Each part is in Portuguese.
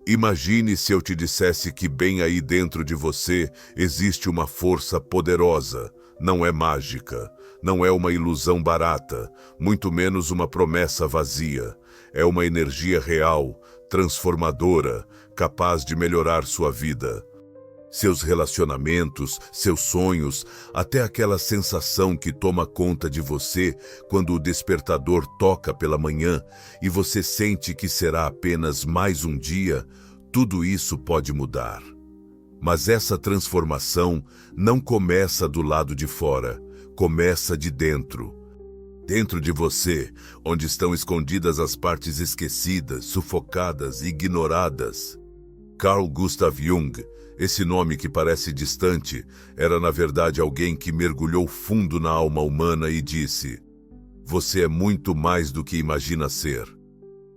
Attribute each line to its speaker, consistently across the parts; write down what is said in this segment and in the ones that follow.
Speaker 1: Imagine se eu te dissesse que bem aí dentro de você existe uma força poderosa. Não é mágica, não é uma ilusão barata, muito menos uma promessa vazia. É uma energia real, transformadora, capaz de melhorar sua vida. Seus relacionamentos, seus sonhos, até aquela sensação que toma conta de você quando o despertador toca pela manhã e você sente que será apenas mais um dia, tudo isso pode mudar. Mas essa transformação não começa do lado de fora, começa de dentro. Dentro de você, onde estão escondidas as partes esquecidas, sufocadas, ignoradas. Carl Gustav Jung, esse nome que parece distante, era na verdade alguém que mergulhou fundo na alma humana e disse: "Você é muito mais do que imagina ser."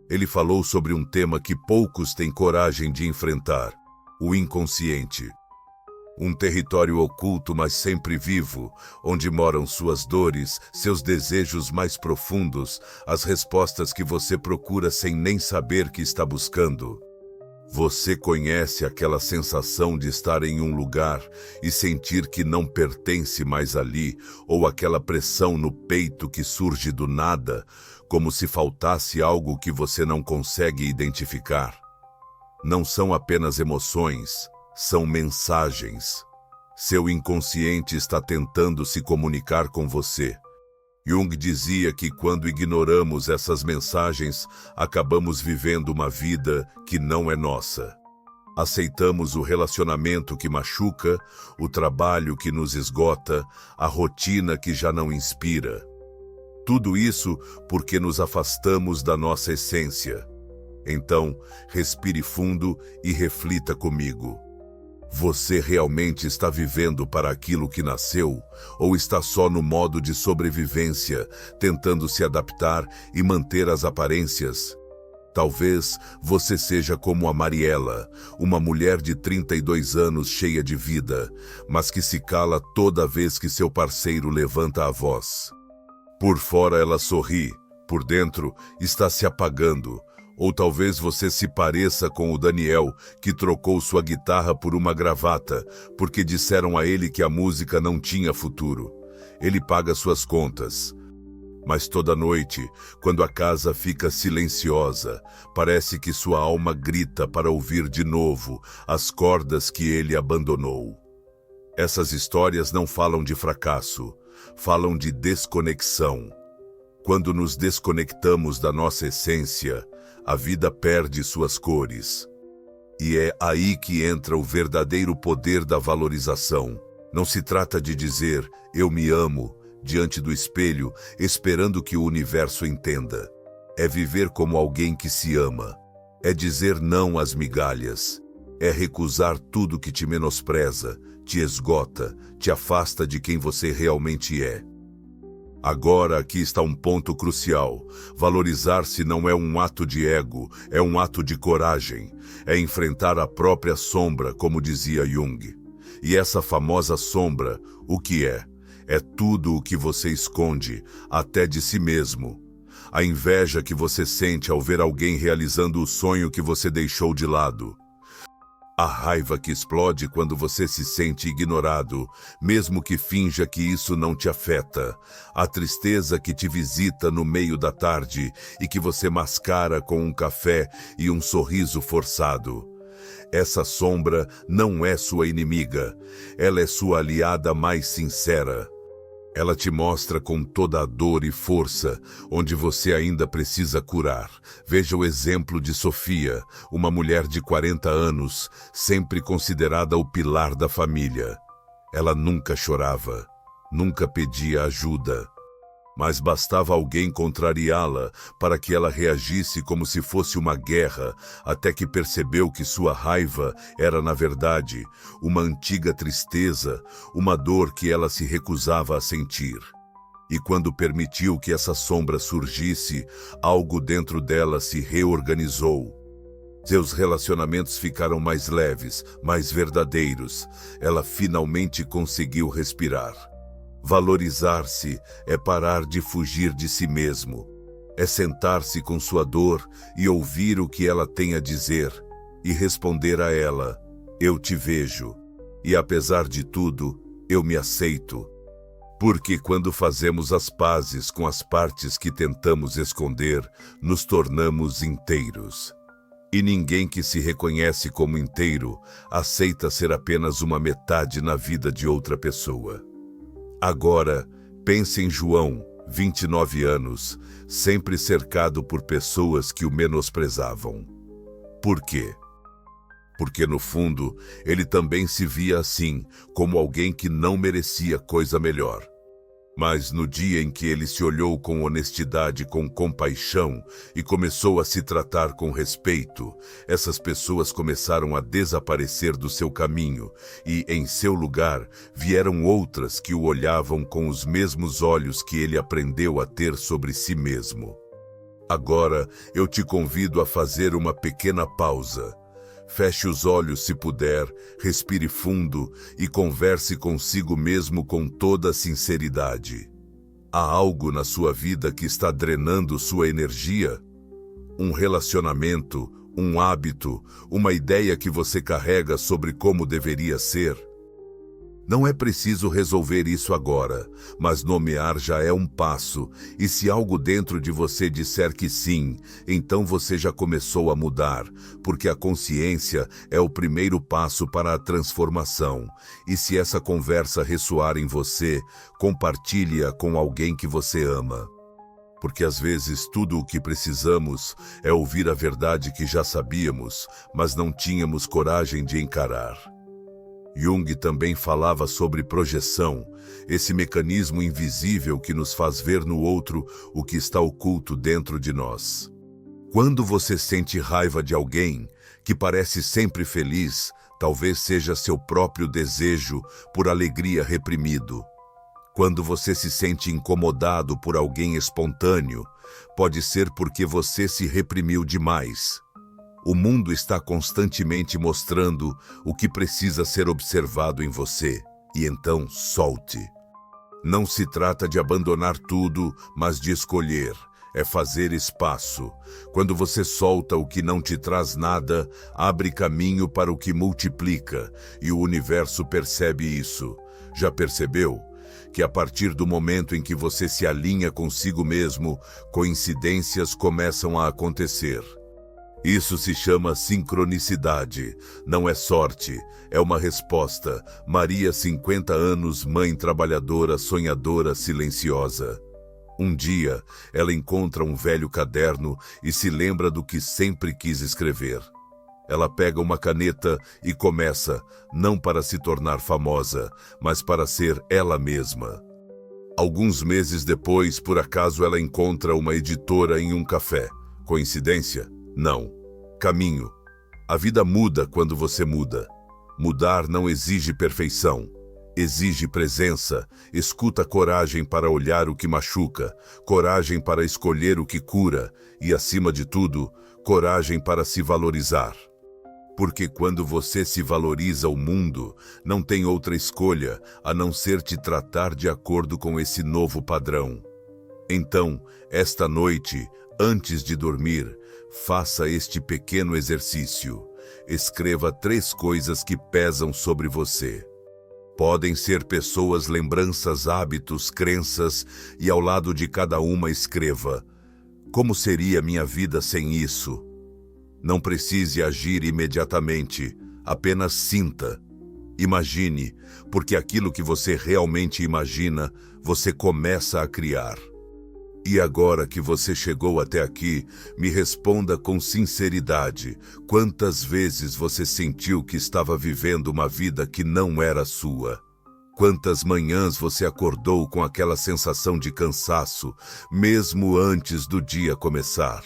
Speaker 1: Ele falou sobre um tema que poucos têm coragem de enfrentar: o inconsciente. Um território oculto, mas sempre vivo, onde moram suas dores, seus desejos mais profundos, as respostas que você procura sem nem saber que está buscando. Você conhece aquela sensação de estar em um lugar e sentir que não pertence mais ali, ou aquela pressão no peito que surge do nada, como se faltasse algo que você não consegue identificar? Não são apenas emoções, são mensagens. Seu inconsciente está tentando se comunicar com você. Jung dizia que quando ignoramos essas mensagens, acabamos vivendo uma vida que não é nossa. Aceitamos o relacionamento que machuca, o trabalho que nos esgota, a rotina que já não inspira. Tudo isso porque nos afastamos da nossa essência. Então, respire fundo e reflita comigo. Você realmente está vivendo para aquilo que nasceu, ou está só no modo de sobrevivência, tentando se adaptar e manter as aparências? Talvez você seja como a Mariela, uma mulher de 32 anos cheia de vida, mas que se cala toda vez que seu parceiro levanta a voz. Por fora ela sorri, por dentro está se apagando. Ou talvez você se pareça com o Daniel, que trocou sua guitarra por uma gravata, porque disseram a ele que a música não tinha futuro. Ele paga suas contas. Mas toda noite, quando a casa fica silenciosa, parece que sua alma grita para ouvir de novo as cordas que ele abandonou. Essas histórias não falam de fracasso, falam de desconexão. Quando nos desconectamos da nossa essência, a vida perde suas cores. E é aí que entra o verdadeiro poder da valorização. Não se trata de dizer "eu me amo" diante do espelho, esperando que o universo entenda. É viver como alguém que se ama. É dizer não às migalhas. É recusar tudo que te menospreza, te esgota, te afasta de quem você realmente é. Agora aqui está um ponto crucial. Valorizar-se não é um ato de ego, é um ato de coragem. É enfrentar a própria sombra, como dizia Jung. E essa famosa sombra, o que é? É tudo o que você esconde, até de si mesmo. A inveja que você sente ao ver alguém realizando o sonho que você deixou de lado. A raiva que explode quando você se sente ignorado, mesmo que finja que isso não te afeta. A tristeza que te visita no meio da tarde e que você mascara com um café e um sorriso forçado. Essa sombra não é sua inimiga, ela é sua aliada mais sincera. Ela te mostra com toda a dor e força onde você ainda precisa curar. Veja o exemplo de Sofia, uma mulher de 40 anos, sempre considerada o pilar da família. Ela nunca chorava, nunca pedia ajuda. Mas bastava alguém contrariá-la para que ela reagisse como se fosse uma guerra, até que percebeu que sua raiva era, na verdade, uma antiga tristeza, uma dor que ela se recusava a sentir. E quando permitiu que essa sombra surgisse, algo dentro dela se reorganizou. Seus relacionamentos ficaram mais leves, mais verdadeiros. Ela finalmente conseguiu respirar. Valorizar-se é parar de fugir de si mesmo. É sentar-se com sua dor e ouvir o que ela tem a dizer. e responder a ela: eu te vejo, e apesar de tudo, eu me aceito. Porque quando fazemos as pazes com as partes que tentamos esconder, nos tornamos inteiros. E ninguém que se reconhece como inteiro aceita ser apenas uma metade na vida de outra pessoa. Agora, pense em João, 29 anos, sempre cercado por pessoas que o menosprezavam. Por quê? Porque no fundo, ele também se via assim, como alguém que não merecia coisa melhor. Mas no dia em que ele se olhou com honestidade, com compaixão e começou a se tratar com respeito, essas pessoas começaram a desaparecer do seu caminho e, em seu lugar, vieram outras que o olhavam com os mesmos olhos que ele aprendeu a ter sobre si mesmo. Agora, eu te convido a fazer uma pequena pausa. Feche os olhos se puder, respire fundo e converse consigo mesmo com toda sinceridade. Há algo na sua vida que está drenando sua energia? Um relacionamento, um hábito, uma ideia que você carrega sobre como deveria ser? Não é preciso resolver isso agora, mas nomear já é um passo, e se algo dentro de você disser que sim, então você já começou a mudar, porque a consciência é o primeiro passo para a transformação. E se essa conversa ressoar em você, compartilhe-a com alguém que você ama. Porque às vezes tudo o que precisamos é ouvir a verdade que já sabíamos, mas não tínhamos coragem de encarar. Jung também falava sobre projeção, esse mecanismo invisível que nos faz ver no outro o que está oculto dentro de nós. Quando você sente raiva de alguém que parece sempre feliz, talvez seja seu próprio desejo por alegria reprimido. Quando você se sente incomodado por alguém espontâneo, pode ser porque você se reprimiu demais. O mundo está constantemente mostrando o que precisa ser observado em você, e então solte. Não se trata de abandonar tudo, mas de escolher, é fazer espaço. Quando você solta o que não te traz nada, abre caminho para o que multiplica, e o universo percebe isso. Já percebeu? Que a partir do momento em que você se alinha consigo mesmo, coincidências começam a acontecer. Isso se chama sincronicidade, não é sorte, é uma resposta. Maria, 50 anos, mãe trabalhadora, sonhadora, silenciosa. Um dia, ela encontra um velho caderno e se lembra do que sempre quis escrever. Ela pega uma caneta e começa, não para se tornar famosa, mas para ser ela mesma. Alguns meses depois, por acaso, ela encontra uma editora em um café. Coincidência? Não. Caminho. A vida muda quando você muda. Mudar não exige perfeição. Exige presença, escuta, coragem para olhar o que machuca, coragem para escolher o que cura e, acima de tudo, coragem para se valorizar. Porque quando você se valoriza, o mundo não tem outra escolha a não ser te tratar de acordo com esse novo padrão. Então, esta noite, antes de dormir, faça este pequeno exercício. Escreva 3 coisas que pesam sobre você. Podem ser pessoas, lembranças, hábitos, crenças, e ao lado de cada uma escreva: como seria minha vida sem isso? Não precise agir imediatamente, apenas sinta. Imagine, porque aquilo que você realmente imagina, você começa a criar. E agora que você chegou até aqui, me responda com sinceridade: quantas vezes você sentiu que estava vivendo uma vida que não era sua? Quantas manhãs você acordou com aquela sensação de cansaço, mesmo antes do dia começar?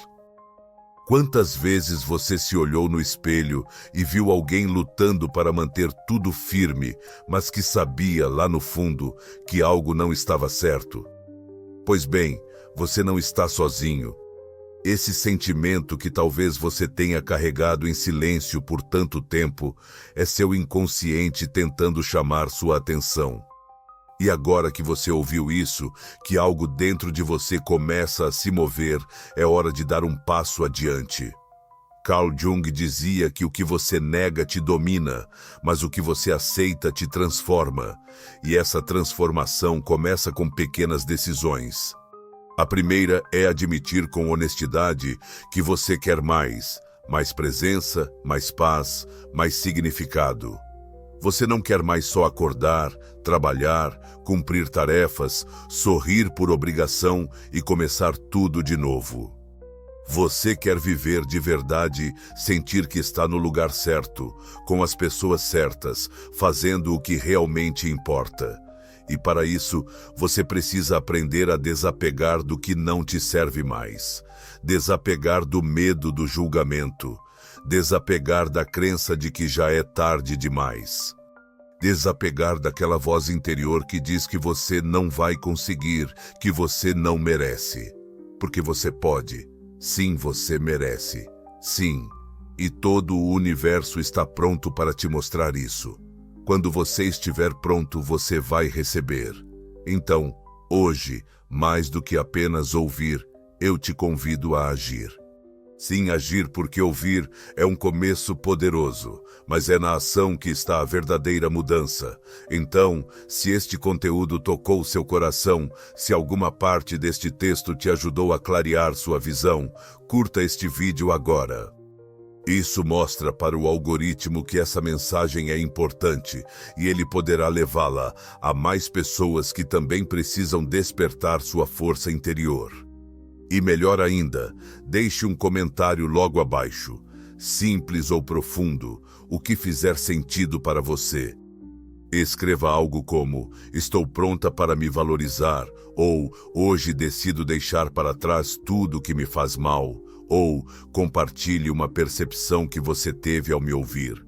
Speaker 1: Quantas vezes você se olhou no espelho e viu alguém lutando para manter tudo firme, mas que sabia lá no fundo que algo não estava certo? Pois bem, você não está sozinho. Esse sentimento que talvez você tenha carregado em silêncio por tanto tempo é seu inconsciente tentando chamar sua atenção. E agora que você ouviu isso, que algo dentro de você começa a se mover, é hora de dar um passo adiante. Carl Jung dizia que o que você nega te domina, mas o que você aceita te transforma. E essa transformação começa com pequenas decisões. A primeira é admitir com honestidade que você quer mais presença, mais paz, mais significado. Você não quer mais só acordar, trabalhar, cumprir tarefas, sorrir por obrigação e começar tudo de novo. Você quer viver de verdade, sentir que está no lugar certo, com as pessoas certas, fazendo o que realmente importa. E para isso, você precisa aprender a desapegar do que não te serve mais. Desapegar do medo do julgamento. Desapegar da crença de que já é tarde demais. Desapegar daquela voz interior que diz que você não vai conseguir, que você não merece. Porque você pode. Sim, você merece. Sim. E todo o universo está pronto para te mostrar isso. Quando você estiver pronto, você vai receber. Então, hoje, mais do que apenas ouvir, eu te convido a agir. Sim, agir, porque ouvir é um começo poderoso, mas é na ação que está a verdadeira mudança. Então, se este conteúdo tocou seu coração, se alguma parte deste texto te ajudou a clarear sua visão, curta este vídeo agora. Isso mostra para o algoritmo que essa mensagem é importante e ele poderá levá-la a mais pessoas que também precisam despertar sua força interior. E melhor ainda, deixe um comentário logo abaixo, simples ou profundo, o que fizer sentido para você. Escreva algo como, estou pronta para me valorizar, ou hoje decido deixar para trás tudo que me faz mal, ou compartilhe uma percepção que você teve ao me ouvir.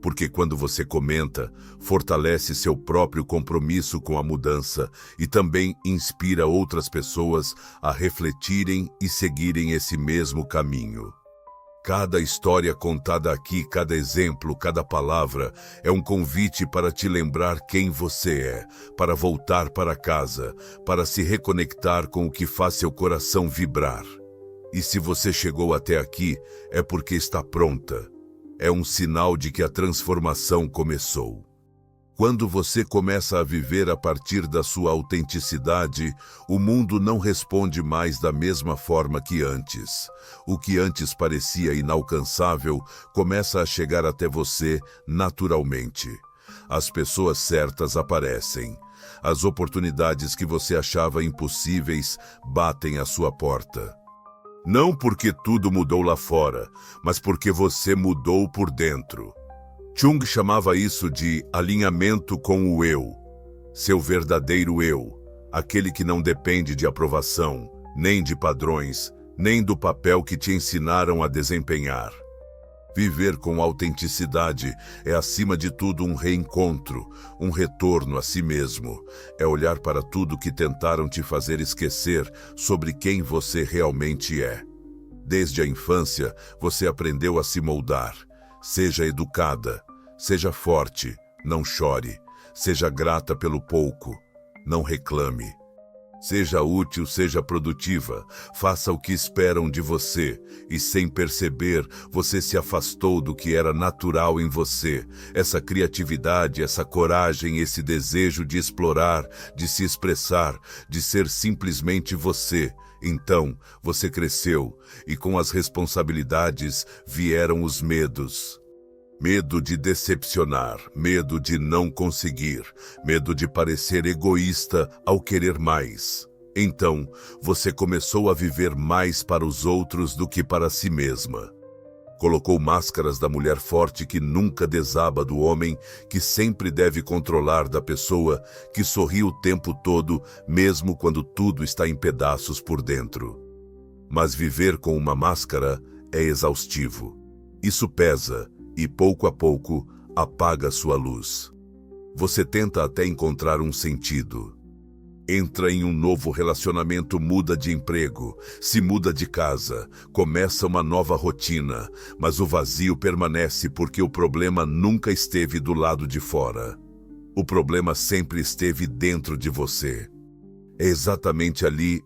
Speaker 1: Porque quando você comenta, fortalece seu próprio compromisso com a mudança e também inspira outras pessoas a refletirem e seguirem esse mesmo caminho. Cada história contada aqui, cada exemplo, cada palavra, é um convite para te lembrar quem você é, para voltar para casa, para se reconectar com o que faz seu coração vibrar. E se você chegou até aqui, é porque está pronta. É um sinal de que a transformação começou. Quando você começa a viver a partir da sua autenticidade, o mundo não responde mais da mesma forma que antes. O que antes parecia inalcançável começa a chegar até você naturalmente. As pessoas certas aparecem. As oportunidades que você achava impossíveis batem à sua porta. Não porque tudo mudou lá fora, mas porque você mudou por dentro. Jung chamava isso de alinhamento com o eu, seu verdadeiro eu, aquele que não depende de aprovação, nem de padrões, nem do papel que te ensinaram a desempenhar. Viver com autenticidade é, acima de tudo, um reencontro, um retorno a si mesmo. É olhar para tudo que tentaram te fazer esquecer sobre quem você realmente é. Desde a infância, você aprendeu a se moldar. Seja educada, seja forte, não chore. Seja grata pelo pouco, não reclame. Seja útil, seja produtiva, faça o que esperam de você, e sem perceber, você se afastou do que era natural em você, essa criatividade, essa coragem, esse desejo de explorar, de se expressar, de ser simplesmente você. Então, você cresceu, e com as responsabilidades vieram os medos. Medo de decepcionar, medo de não conseguir, medo de parecer egoísta ao querer mais. Então, você começou a viver mais para os outros do que para si mesma. Colocou máscaras da mulher forte que nunca desaba, do homem que sempre deve controlar, da pessoa que sorri o tempo todo, mesmo quando tudo está em pedaços por dentro. Mas viver com uma máscara é exaustivo. Isso pesa. E pouco a pouco, apaga sua luz. Você tenta até encontrar um sentido. Entra em um novo relacionamento, muda de emprego, se muda de casa, começa uma nova rotina, mas o vazio permanece porque o problema nunca esteve do lado de fora. O problema sempre esteve dentro de você. É exatamente ali,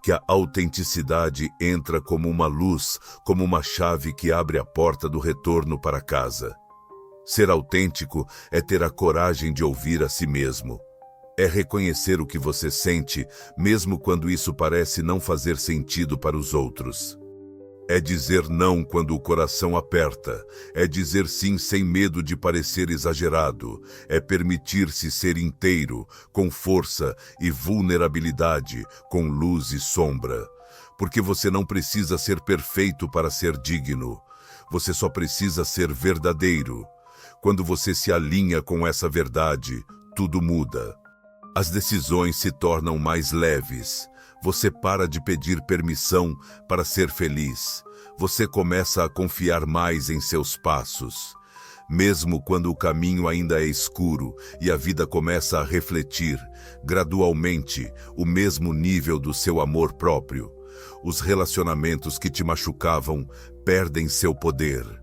Speaker 1: que a autenticidade entra como uma luz, como uma chave que abre a porta do retorno para casa. Ser autêntico é ter a coragem de ouvir a si mesmo. É reconhecer o que você sente, mesmo quando isso parece não fazer sentido para os outros. É dizer não quando o coração aperta. É dizer sim sem medo de parecer exagerado. É permitir-se ser inteiro, com força e vulnerabilidade, com luz e sombra. Porque você não precisa ser perfeito para ser digno. Você só precisa ser verdadeiro. Quando você se alinha com essa verdade, tudo muda. As decisões se tornam mais leves. Você para de pedir permissão para ser feliz. Você começa a confiar mais em seus passos. Mesmo quando o caminho ainda é escuro e a vida começa a refletir, gradualmente, o mesmo nível do seu amor próprio. Os relacionamentos que te machucavam perdem seu poder.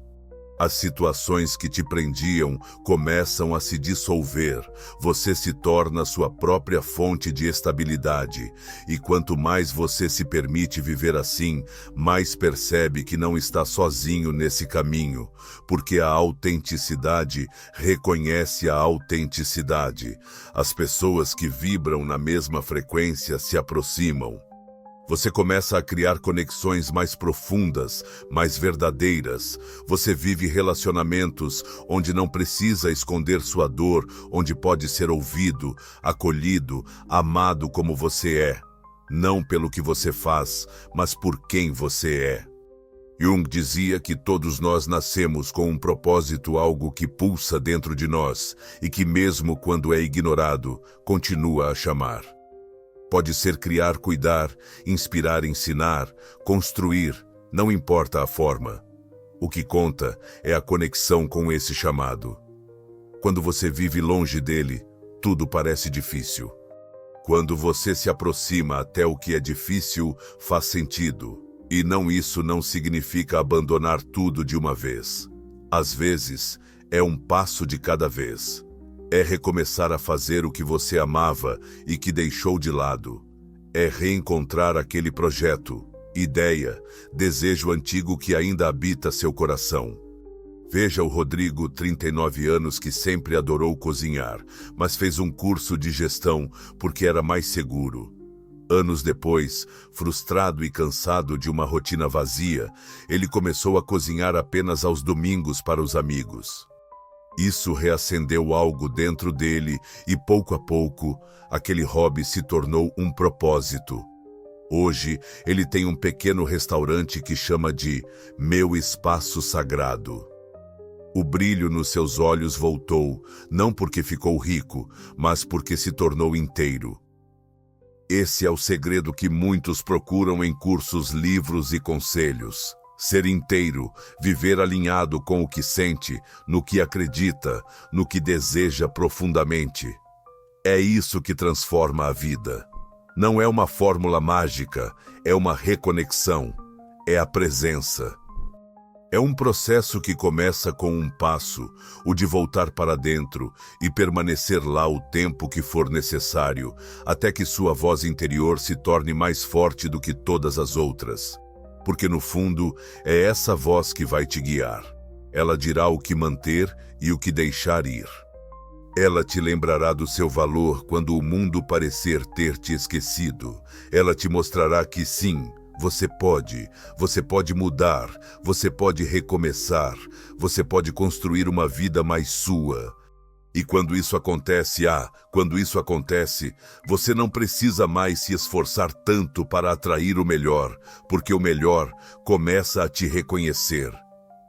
Speaker 1: As situações que te prendiam começam a se dissolver. Você se torna sua própria fonte de estabilidade. E quanto mais você se permite viver assim, mais percebe que não está sozinho nesse caminho. Porque a autenticidade reconhece a autenticidade. As pessoas que vibram na mesma frequência se aproximam. Você começa a criar conexões mais profundas, mais verdadeiras. Você vive relacionamentos onde não precisa esconder sua dor, onde pode ser ouvido, acolhido, amado como você é. Não pelo que você faz, mas por quem você é. Jung dizia que todos nós nascemos com um propósito, algo que pulsa dentro de nós e que mesmo quando é ignorado, continua a chamar. Pode ser criar, cuidar, inspirar, ensinar, construir, não importa a forma. O que conta é a conexão com esse chamado. Quando você vive longe dele, tudo parece difícil. Quando você se aproxima até o que é difícil, faz sentido. E isso não significa abandonar tudo de uma vez. Às vezes, é um passo de cada vez. É recomeçar a fazer o que você amava e que deixou de lado. É reencontrar aquele projeto, ideia, desejo antigo que ainda habita seu coração. Veja o Rodrigo, 39 anos, que sempre adorou cozinhar, mas fez um curso de gestão porque era mais seguro. Anos depois, frustrado e cansado de uma rotina vazia, ele começou a cozinhar apenas aos domingos para os amigos. Isso reacendeu algo dentro dele e, pouco a pouco, aquele hobby se tornou um propósito. Hoje, ele tem um pequeno restaurante que chama de Meu Espaço Sagrado. O brilho nos seus olhos voltou, não porque ficou rico, mas porque se tornou inteiro. Esse é o segredo que muitos procuram em cursos, livros e conselhos. Ser inteiro, viver alinhado com o que sente, no que acredita, no que deseja profundamente. É isso que transforma a vida. Não é uma fórmula mágica, é uma reconexão, é a presença. É um processo que começa com um passo, o de voltar para dentro e permanecer lá o tempo que for necessário, até que sua voz interior se torne mais forte do que todas as outras. Porque no fundo, é essa voz que vai te guiar. Ela dirá o que manter e o que deixar ir. Ela te lembrará do seu valor quando o mundo parecer ter te esquecido. Ela te mostrará que sim, você pode mudar, você pode recomeçar, você pode construir uma vida mais sua. E quando isso acontece, você não precisa mais se esforçar tanto para atrair o melhor, porque o melhor começa a te reconhecer.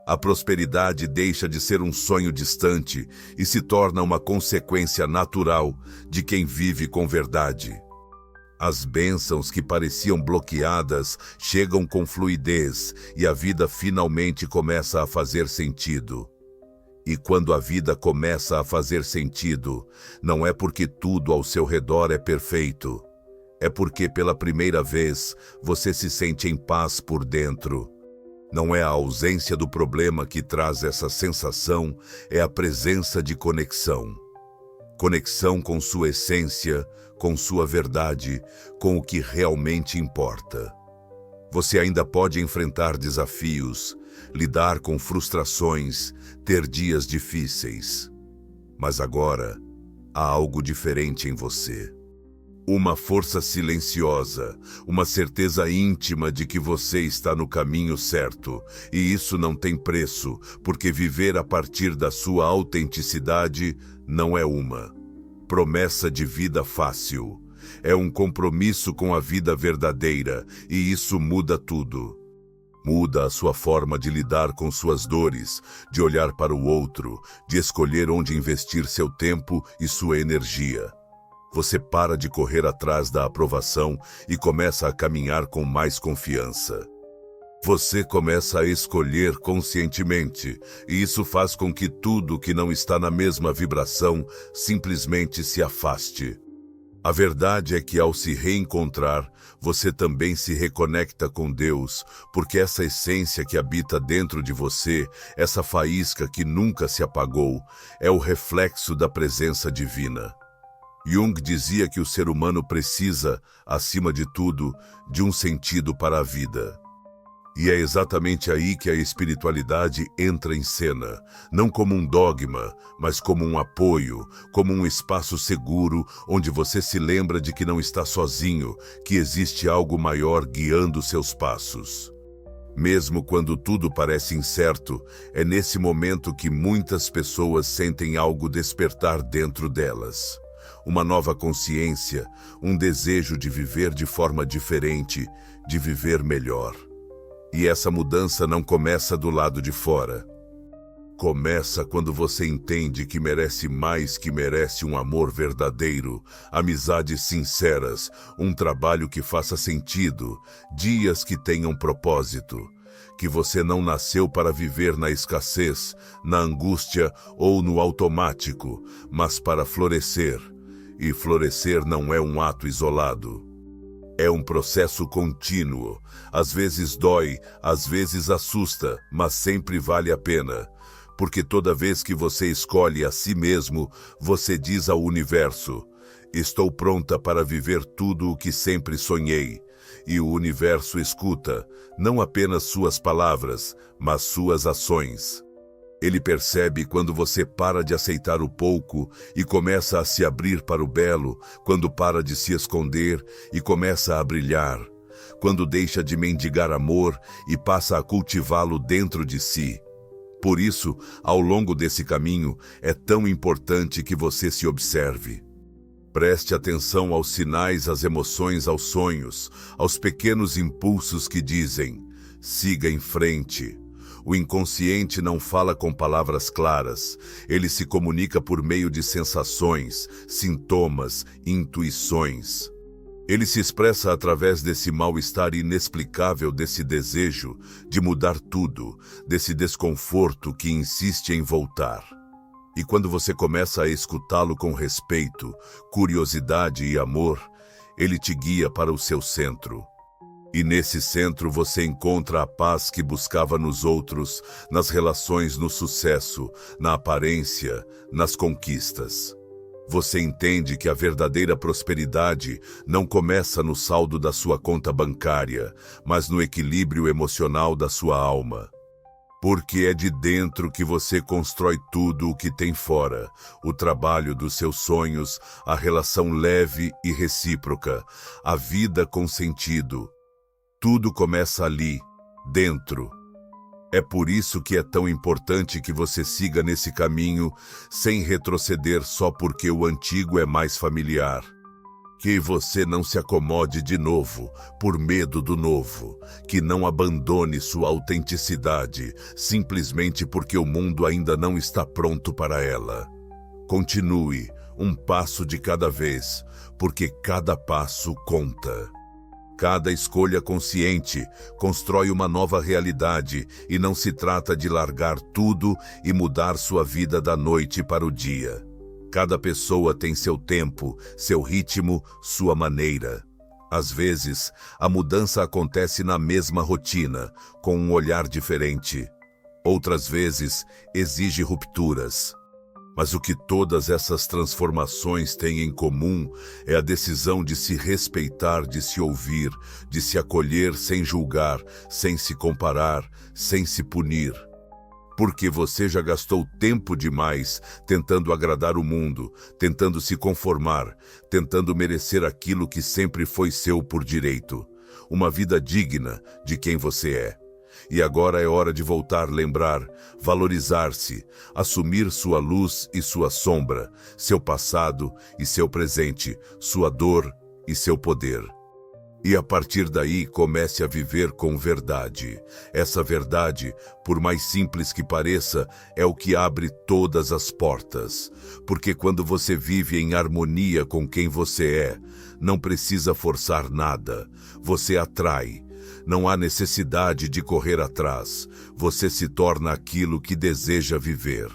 Speaker 1: A prosperidade deixa de ser um sonho distante e se torna uma consequência natural de quem vive com verdade. As bênçãos que pareciam bloqueadas chegam com fluidez e a vida finalmente começa a fazer sentido. E quando a vida começa a fazer sentido, não é porque tudo ao seu redor é perfeito. É porque pela primeira vez você se sente em paz por dentro. Não é a ausência do problema que traz essa sensação, é a presença de conexão. conexão com sua essência, com sua verdade, com o que realmente importa. Você ainda pode enfrentar desafios, lidar com frustrações, ter dias difíceis. Mas agora, há algo diferente em você. Uma força silenciosa, uma certeza íntima de que você está no caminho certo, e isso não tem preço, porque viver a partir da sua autenticidade não é uma promessa de vida fácil. É um compromisso com a vida verdadeira, e isso muda tudo. Muda a sua forma de lidar com suas dores, de olhar para o outro, de escolher onde investir seu tempo e sua energia. Você para de correr atrás da aprovação e começa a caminhar com mais confiança. Você começa a escolher conscientemente, e isso faz com que tudo que não está na mesma vibração simplesmente se afaste. A verdade é que ao se reencontrar, você também se reconecta com Deus, porque essa essência que habita dentro de você, essa faísca que nunca se apagou, é o reflexo da presença divina. Jung dizia que o ser humano precisa, acima de tudo, de um sentido para a vida. E é exatamente aí que a espiritualidade entra em cena, não como um dogma, mas como um apoio, como um espaço seguro onde você se lembra de que não está sozinho, que existe algo maior guiando seus passos. Mesmo quando tudo parece incerto, é nesse momento que muitas pessoas sentem algo despertar dentro delas. Uma nova consciência, um desejo de viver de forma diferente, de viver melhor. E essa mudança não começa do lado de fora. Começa quando você entende que merece mais, que merece um amor verdadeiro, amizades sinceras, um trabalho que faça sentido, dias que tenham propósito, que você não nasceu para viver na escassez, na angústia ou no automático, mas para florescer. E florescer não é um ato isolado. É um processo contínuo. Às vezes dói, às vezes assusta, mas sempre vale a pena. Porque toda vez que você escolhe a si mesmo, você diz ao universo: estou pronta para viver tudo o que sempre sonhei. E o universo escuta, não apenas suas palavras, mas suas ações. Ele percebe quando você para de aceitar o pouco e começa a se abrir para o belo, quando para de se esconder e começa a brilhar, quando deixa de mendigar amor e passa a cultivá-lo dentro de si. Por isso, ao longo desse caminho, é tão importante que você se observe. Preste atenção aos sinais, às emoções, aos sonhos, aos pequenos impulsos que dizem: siga em frente. O inconsciente não fala com palavras claras, ele se comunica por meio de sensações, sintomas, intuições. Ele se expressa através desse mal-estar inexplicável, desse desejo de mudar tudo, desse desconforto que insiste em voltar. E quando você começa a escutá-lo com respeito, curiosidade e amor, ele te guia para o seu centro. E nesse centro você encontra a paz que buscava nos outros, nas relações, no sucesso, na aparência, nas conquistas. Você entende que a verdadeira prosperidade não começa no saldo da sua conta bancária, mas no equilíbrio emocional da sua alma. Porque é de dentro que você constrói tudo o que tem fora, o trabalho dos seus sonhos, a relação leve e recíproca, a vida com sentido. Tudo começa ali, dentro. É por isso que é tão importante que você siga nesse caminho, sem retroceder só porque o antigo é mais familiar. Que você não se acomode de novo, por medo do novo. Que não abandone sua autenticidade, simplesmente porque o mundo ainda não está pronto para ela. Continue, um passo de cada vez, porque cada passo conta. Cada escolha consciente constrói uma nova realidade e não se trata de largar tudo e mudar sua vida da noite para o dia. Cada pessoa tem seu tempo, seu ritmo, sua maneira. Às vezes, a mudança acontece na mesma rotina, com um olhar diferente. Outras vezes, exige rupturas. Mas o que todas essas transformações têm em comum é a decisão de se respeitar, de se ouvir, de se acolher sem julgar, sem se comparar, sem se punir. Porque você já gastou tempo demais tentando agradar o mundo, tentando se conformar, tentando merecer aquilo que sempre foi seu por direito. Uma vida digna de quem você é. E agora é hora de voltar a lembrar, valorizar-se, assumir sua luz e sua sombra, seu passado e seu presente, sua dor e seu poder. E a partir daí comece a viver com verdade. Essa verdade, por mais simples que pareça, é o que abre todas as portas. Porque quando você vive em harmonia com quem você é, não precisa forçar nada. Você atrai. Não há necessidade de correr atrás. Você se torna aquilo que deseja viver.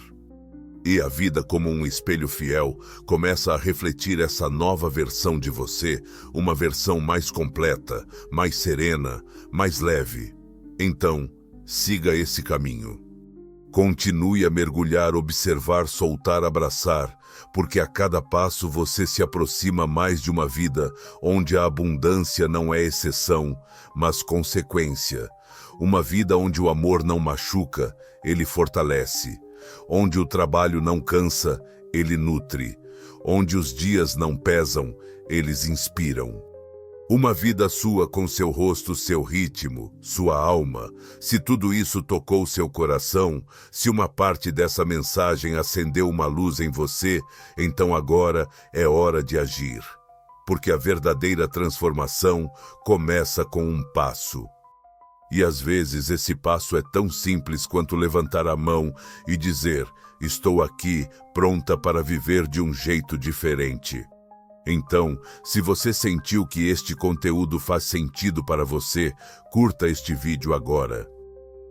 Speaker 1: E a vida, como um espelho fiel, começa a refletir essa nova versão de você, uma versão mais completa, mais serena, mais leve. Então, siga esse caminho. Continue a mergulhar, observar, soltar, abraçar, porque a cada passo você se aproxima mais de uma vida onde a abundância não é exceção, mas consequência. Uma vida onde o amor não machuca, ele fortalece. Onde o trabalho não cansa, ele nutre. Onde os dias não pesam, eles inspiram. Uma vida sua com seu rosto, seu ritmo, sua alma. Se tudo isso tocou seu coração, se uma parte dessa mensagem acendeu uma luz em você, então agora é hora de agir. Porque a verdadeira transformação começa com um passo. E às vezes esse passo é tão simples quanto levantar a mão e dizer: estou aqui, pronta para viver de um jeito diferente. Então, se você sentiu que este conteúdo faz sentido para você, curta este vídeo agora.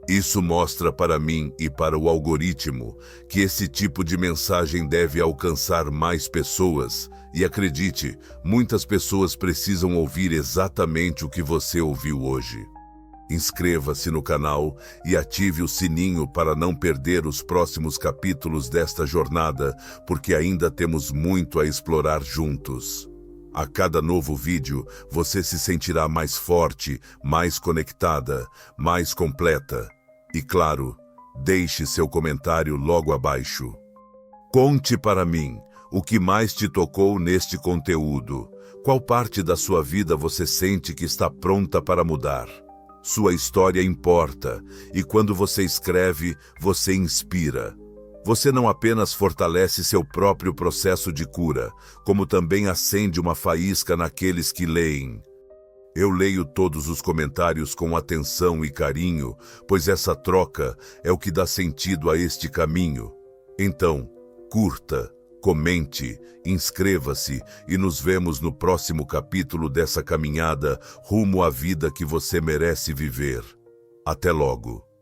Speaker 1: Isso mostra para mim e para o algoritmo que esse tipo de mensagem deve alcançar mais pessoas. E acredite, muitas pessoas precisam ouvir exatamente o que você ouviu hoje. Inscreva-se no canal e ative o sininho para não perder os próximos capítulos desta jornada, porque ainda temos muito a explorar juntos. A cada novo vídeo, você se sentirá mais forte, mais conectada, mais completa. E claro, deixe seu comentário logo abaixo. Conte para mim o que mais te tocou neste conteúdo. Qual parte da sua vida você sente que está pronta para mudar? Sua história importa, e quando você escreve, você inspira. Você não apenas fortalece seu próprio processo de cura, como também acende uma faísca naqueles que leem. Eu leio todos os comentários com atenção e carinho, pois essa troca é o que dá sentido a este caminho. Então, curta, comente, inscreva-se e nos vemos no próximo capítulo dessa caminhada rumo à vida que você merece viver. Até logo!